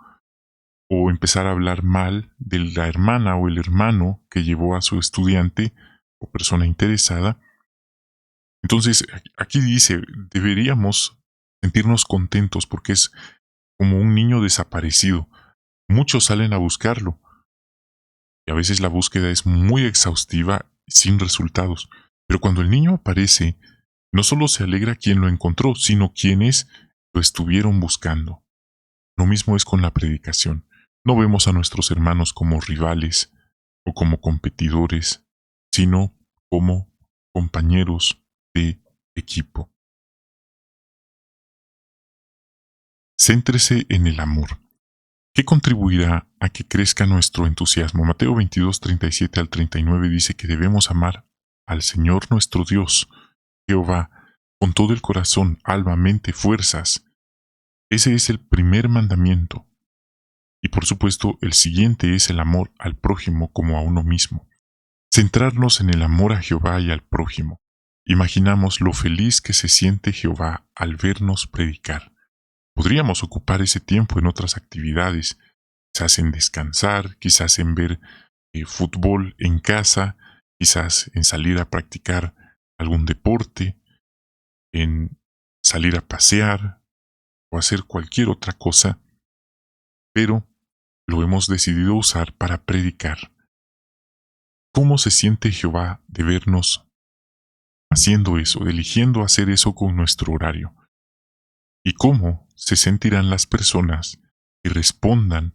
o empezar a hablar mal de la hermana o el hermano que llevó a su estudiante o persona interesada. Entonces, aquí dice, deberíamos sentirnos contentos porque es como un niño desaparecido. Muchos salen a buscarlo y a veces la búsqueda es muy exhaustiva sin resultados. Pero cuando el niño aparece, no solo se alegra quien lo encontró, sino quienes lo estuvieron buscando. Lo mismo es con la predicación. No vemos a nuestros hermanos como rivales o como competidores, sino como compañeros de equipo. Céntrese en el amor. ¿Qué contribuirá a que crezca nuestro entusiasmo? Mateo 22, 37 al 39 dice que debemos amar al Señor nuestro Dios, Jehová, con todo el corazón, alma, mente, fuerzas. Ese es el primer mandamiento. Y por supuesto, el siguiente es el amor al prójimo como a uno mismo. Centrarnos en el amor a Jehová y al prójimo. Imaginamos lo feliz que se siente Jehová al vernos predicar. Podríamos ocupar ese tiempo en otras actividades, quizás en descansar, quizás en ver fútbol en casa, quizás en salir a practicar algún deporte, en salir a pasear o hacer cualquier otra cosa, pero lo hemos decidido usar para predicar. ¿Cómo se siente Jehová de vernos haciendo eso, de eligiendo hacer eso con nuestro horario? ¿Y cómo se sentirán las personas que respondan,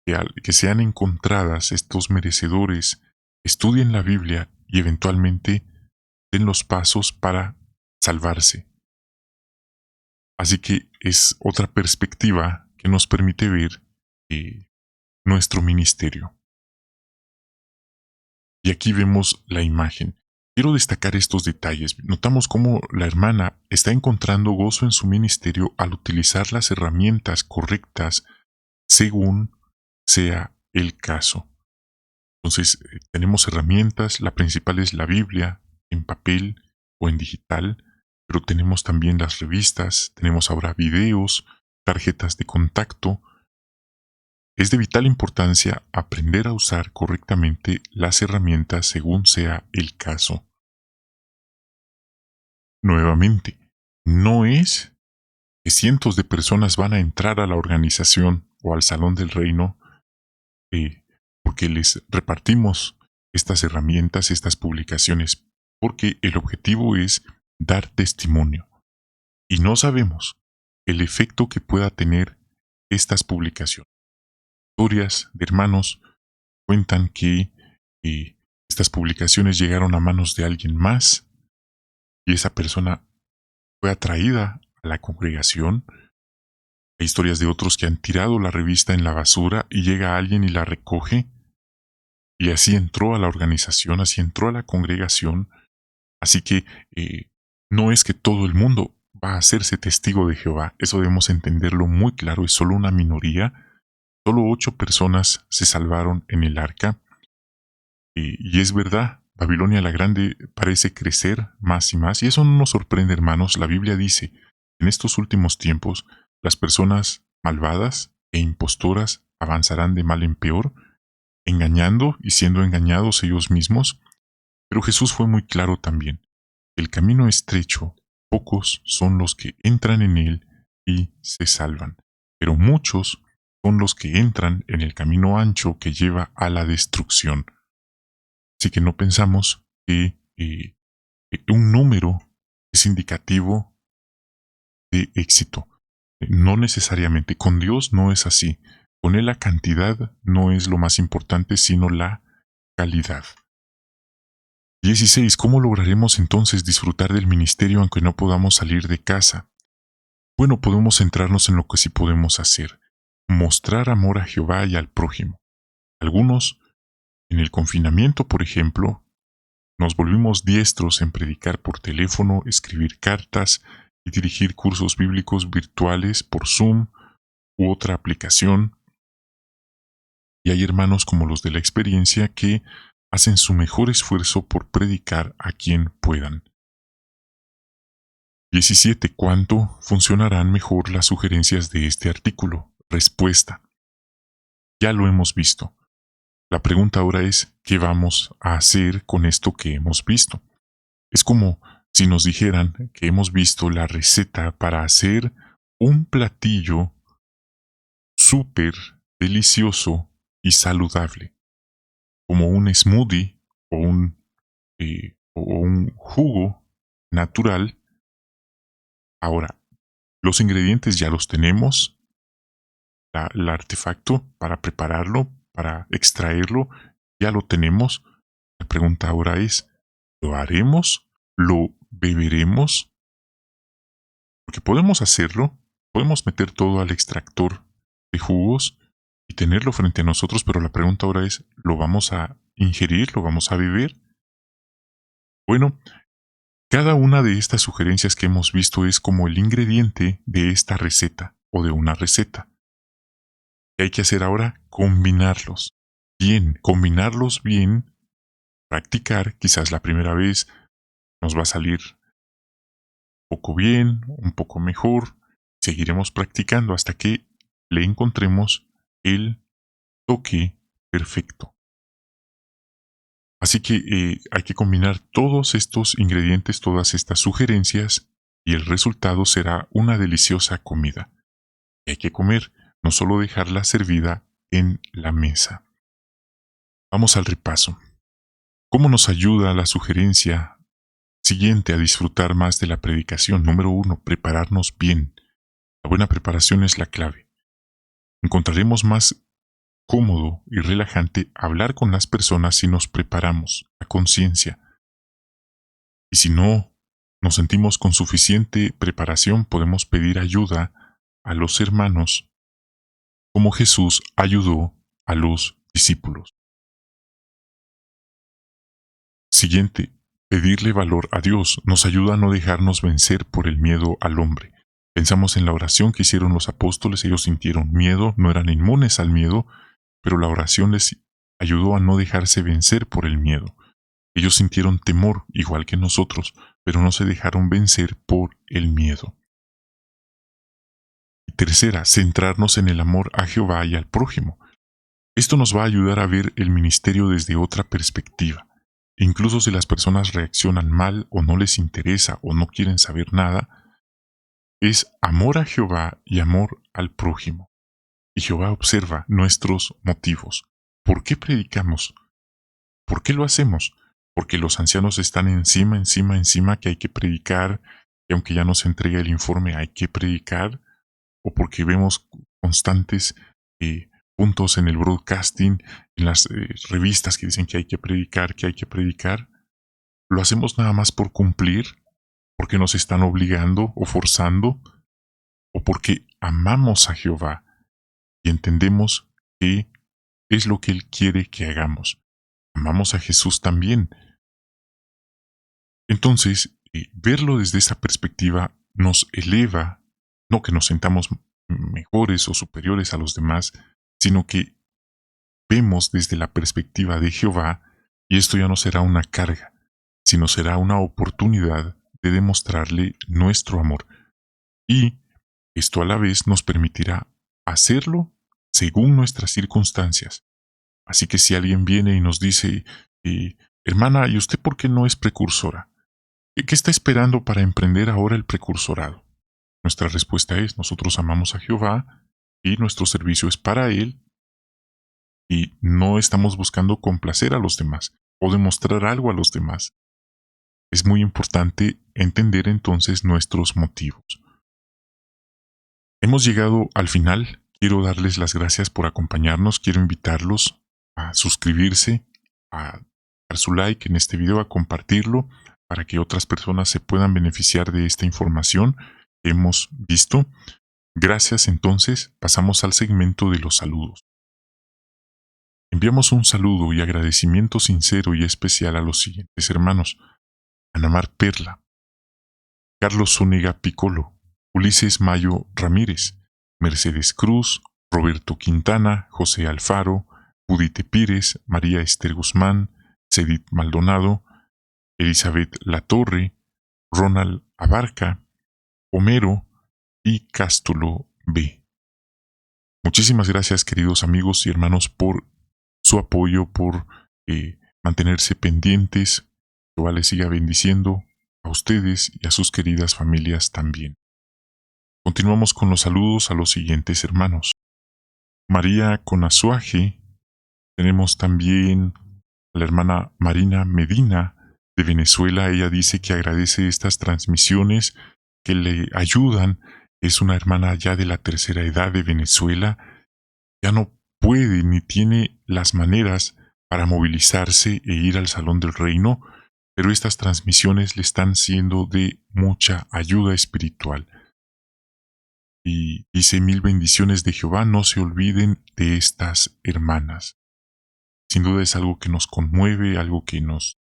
que sean encontradas estos merecedores, estudien la Biblia y eventualmente den los pasos para salvarse? Así que es otra perspectiva que nos permite ver nuestro ministerio. Y aquí vemos la imagen. Quiero destacar estos detalles. Notamos cómo la hermana está encontrando gozo en su ministerio al utilizar las herramientas correctas según sea el caso. Entonces, tenemos herramientas, la principal es la Biblia, en papel o en digital, pero tenemos también las revistas, tenemos ahora videos, tarjetas de contacto. Es de vital importancia aprender a usar correctamente las herramientas según sea el caso. Nuevamente, no es que cientos de personas van a entrar a la organización o al salón del reino porque les repartimos estas herramientas, estas publicaciones, porque el objetivo es dar testimonio. Y no sabemos el efecto que pueda tener estas publicaciones. Historias de hermanos cuentan que estas publicaciones llegaron a manos de alguien más y esa persona fue atraída a la congregación. Hay historias de otros que han tirado la revista en la basura y llega alguien y la recoge. Y así entró a la organización, así entró a la congregación. Así que no es que todo el mundo va a hacerse testigo de Jehová. Eso debemos entenderlo muy claro. Es solo una minoría. Solo 8 personas se salvaron en el arca. Y es verdad, Babilonia la Grande parece crecer más y más. Y eso no nos sorprende, hermanos. La Biblia dice, en estos últimos tiempos, las personas malvadas e impostoras avanzarán de mal en peor, engañando y siendo engañados ellos mismos. Pero Jesús fue muy claro también. El camino estrecho, pocos son los que entran en él y se salvan, pero muchos son los que entran en el camino ancho que lleva a la destrucción. Así que no pensamos que un número es indicativo de éxito. No necesariamente. Con Dios no es así. Con Él la cantidad no es lo más importante, sino la calidad. 16. ¿Cómo lograremos entonces disfrutar del ministerio aunque no podamos salir de casa? Bueno, podemos centrarnos en lo que sí podemos hacer. Mostrar amor a Jehová y al prójimo. Algunos, en el confinamiento, por ejemplo, nos volvimos diestros en predicar por teléfono, escribir cartas y dirigir cursos bíblicos virtuales por Zoom u otra aplicación. Y hay hermanos como los de la experiencia que hacen su mejor esfuerzo por predicar a quien puedan. 17. ¿Cuánto funcionarán mejor las sugerencias de este artículo? Respuesta. Ya lo hemos visto. La pregunta ahora es, ¿qué vamos a hacer con esto que hemos visto? Es como si nos dijeran que hemos visto la receta para hacer un platillo súper delicioso y saludable, como un smoothie o un jugo natural. Ahora, los ingredientes ya los tenemos, el artefacto para prepararlo, para extraerlo, ya lo tenemos. La pregunta ahora es, ¿lo haremos? ¿Lo beberemos? Porque podemos hacerlo, podemos meter todo al extractor de jugos y tenerlo frente a nosotros, pero la pregunta ahora es, ¿lo vamos a ingerir? ¿Lo vamos a beber? Bueno, cada una de estas sugerencias que hemos visto es como el ingrediente de esta receta o de una receta. ¿Qué hay que hacer ahora? Combinarlos. Bien, combinarlos bien, practicar, quizás la primera vez nos va a salir un poco bien, un poco mejor. Seguiremos practicando hasta que le encontremos el toque perfecto. Así que hay que combinar todos estos ingredientes, todas estas sugerencias, y el resultado será una deliciosa comida. Y hay que comer, no solo dejarla servida en la mesa. Vamos al repaso. ¿Cómo nos ayuda la sugerencia siguiente a disfrutar más de la predicación? Número 1, prepararnos bien. La buena preparación es la clave. Encontraremos más cómodo y relajante hablar con las personas si nos preparamos a conciencia. Y si no nos sentimos con suficiente preparación, podemos pedir ayuda a los hermanos, como Jesús ayudó a los discípulos. Siguiente, pedirle valor a Dios nos ayuda a no dejarnos vencer por el miedo al hombre. Pensamos en la oración que hicieron los apóstoles, ellos sintieron miedo, no eran inmunes al miedo, pero la oración les ayudó a no dejarse vencer por el miedo. Ellos sintieron temor, igual que nosotros, pero no se dejaron vencer por el miedo. Y tercera, centrarnos en el amor a Jehová y al prójimo. Esto nos va a ayudar a ver el ministerio desde otra perspectiva. Incluso si las personas reaccionan mal o no les interesa o no quieren saber nada, es amor a Jehová y amor al prójimo. Y Jehová observa nuestros motivos. ¿Por qué predicamos? ¿Por qué lo hacemos? Porque los ancianos están encima, que hay que predicar, y aunque ya nos entrega el informe, hay que predicar, o porque vemos constantes puntos en el broadcasting, en las revistas que dicen que hay que predicar, lo hacemos nada más por cumplir, porque nos están obligando o forzando, o porque amamos a Jehová y entendemos que es lo que Él quiere que hagamos. Amamos a Jesús también. Entonces, verlo desde esa perspectiva nos eleva, no que nos sentamos mejores o superiores a los demás, sino que vemos desde la perspectiva de Jehová, y esto ya no será una carga, sino será una oportunidad de demostrarle nuestro amor. Y esto a la vez nos permitirá hacerlo según nuestras circunstancias. Así que si alguien viene y nos dice, hermana, ¿y usted por qué no es precursora? ¿Qué está esperando para emprender ahora el precursorado? Nuestra respuesta es, nosotros amamos a Jehová y nuestro servicio es para Él y no estamos buscando complacer a los demás o demostrar algo a los demás. Es muy importante entender entonces nuestros motivos. Hemos llegado al final. Quiero darles las gracias por acompañarnos. Quiero invitarlos a suscribirse, a dar su like en este video, a compartirlo para que otras personas se puedan beneficiar de esta información que hemos visto. Gracias, entonces pasamos al segmento de los saludos. Enviamos un saludo y agradecimiento sincero y especial a los siguientes hermanos: Anamar Perla, Carlos Zúñiga Piccolo, Ulises Mayo Ramírez, Mercedes Cruz, Roberto Quintana, José Alfaro, Judite Pires, María Esther Guzmán, Cedit Maldonado, Elizabeth Latorre, Ronald Abarca, Homero y Cástulo B. Muchísimas gracias, queridos amigos y hermanos, por su apoyo, por mantenerse pendientes. Jehová les siga bendiciendo a ustedes y a sus queridas familias también. Continuamos con los saludos a los siguientes hermanos: María Conazuaje, tenemos también a la hermana Marina Medina de Venezuela. Ella dice que agradece estas transmisiones que le ayudan. Es una hermana ya de la tercera edad de Venezuela. Ya no puede ni tiene las maneras para movilizarse e ir al Salón del Reino, pero estas transmisiones le están siendo de mucha ayuda espiritual. Y dice: mil bendiciones de Jehová, no se olviden de estas hermanas. Sin duda es algo que nos conmueve, algo que nos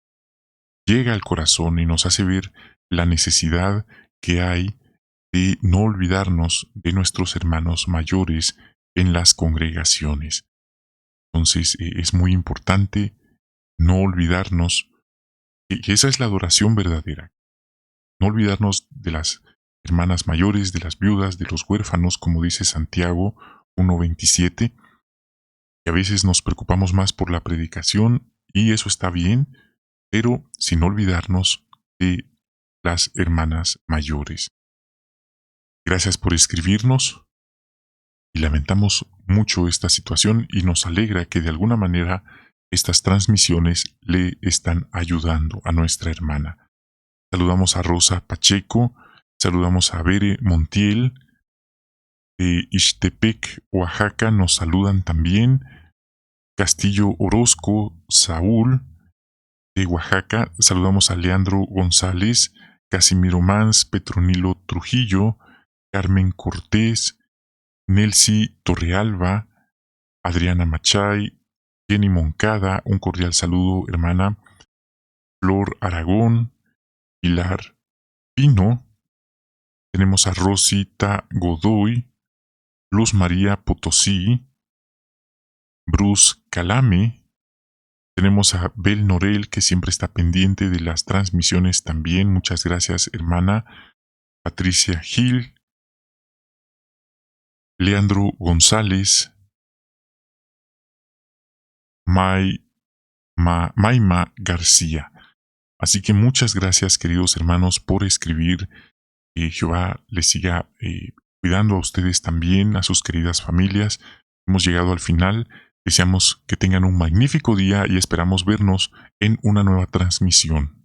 llega al corazón y nos hace ver la necesidad que hay de no olvidarnos de nuestros hermanos mayores en las congregaciones. Entonces es muy importante no olvidarnos que esa es la adoración verdadera. No olvidarnos de las hermanas mayores, de las viudas, de los huérfanos, como dice Santiago 1:27, que a veces nos preocupamos más por la predicación, y eso está bien, pero sin olvidarnos de las hermanas mayores. Gracias por escribirnos y lamentamos mucho esta situación y nos alegra que de alguna manera estas transmisiones le están ayudando a nuestra hermana. Saludamos a Rosa Pacheco, saludamos a Bere Montiel, de Ixtepec, Oaxaca, nos saludan también. Castillo Orozco, Saúl, de Oaxaca, saludamos a Leandro González, Casimiro Mans, Petronilo Trujillo, Carmen Cortés, Nelcy Torrealba, Adriana Machay, Jenny Moncada, un cordial saludo, hermana, Flor Aragón, Pilar Pino, tenemos a Rosita Godoy, Luz María Potosí, Bruce Calame. Tenemos a Bel Norel, que siempre está pendiente de las transmisiones también. Muchas gracias, hermana. Patricia Gil, Leandro González, Maima García. Así que muchas gracias, queridos hermanos, por escribir. Que Jehová les siga cuidando a ustedes también, a sus queridas familias. Hemos llegado al final. Deseamos que tengan un magnífico día y esperamos vernos en una nueva transmisión.